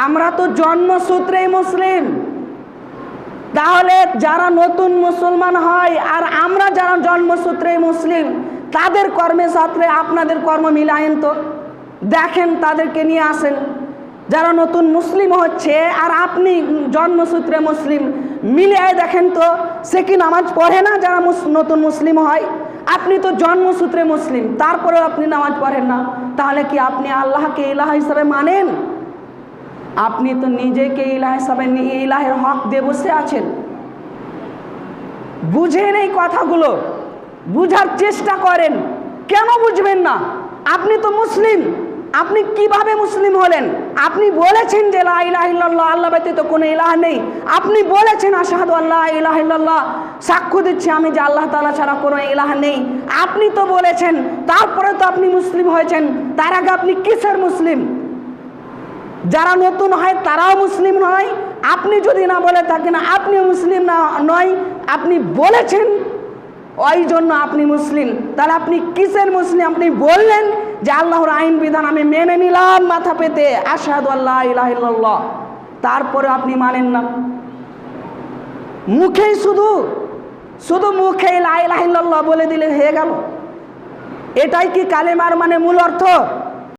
আমরা তো জন্মসূত্রেই মুসলিম। তাহলে যারা নতুন মুসলমান হয় আর আমরা যারা জন্মসূত্রেই মুসলিম, তাদের কর্মের সাথে আপনাদের কর্ম মিলায়েন তো, দেখেন তাদেরকে নিয়ে আসেন। যারা নতুন মুসলিম হচ্ছে আর আপনি জন্মসূত্রে মুসলিম, মিলিয়ে দেখেন তো সে কি নামাজ পড়ে না? যারা নতুন মুসলিম হয়, আপনি তো জন্মসূত্রে মুসলিম, তারপরেও আপনি নামাজ পড়েন না, তাহলে কি আপনি আল্লাহকে ইলাহ হিসাবে মানেন? আপনি তো নিজেকে ইলাহ হিসাবে ইলাহের হক দিয়ে বসে আছেন। বুঝেন এই কথাগুলো, বুঝার চেষ্টা করেন। কেন বুঝবেন না? আপনি তো মুসলিম, আপনি কিভাবে মুসলিম হলেন? আপনি বলেছেন যে লা ইলাহা ইল্লাল্লাহ, আল্লাহ ব্যতীত কোনো ইলাহ নেই। আপনি বলেছেন আশহাদু আল্লা ইলাহা ইল্লাল্লাহ, সাক্ষ্য দিচ্ছি আমি যে আল্লাহ তাআলা ছাড়া কোনো ইলাহ নেই। আপনি তো বলেছেন, তারপরে তো আপনি মুসলিম হয়েছেন। তার আগে আপনি কিসের মুসলিম? যারা নতুন হয় তারাও মুসলিম নয়। আপনি যদি না বলে থাকেন আপনি মুসলিম না নয়, আপনি বলেছেন ওই জন্য আপনি মুসলিম। তাহলে আপনি কিসের মুসলিম? আপনি বললেন যে আল্লাহর আইন বিধান আমি মেনে নিলাম মাথা পেতে, আশহাদু আল্লা ইলাহা ইল্লাল্লাহ, তারপরে আপনি মানেন না। মুখেই শুধু মুখেই লা ইলাহা ইল্লাল্লাহ বলে দিলে হয়ে গেল? এটাই কি কালেমার মানে মূল অর্থ?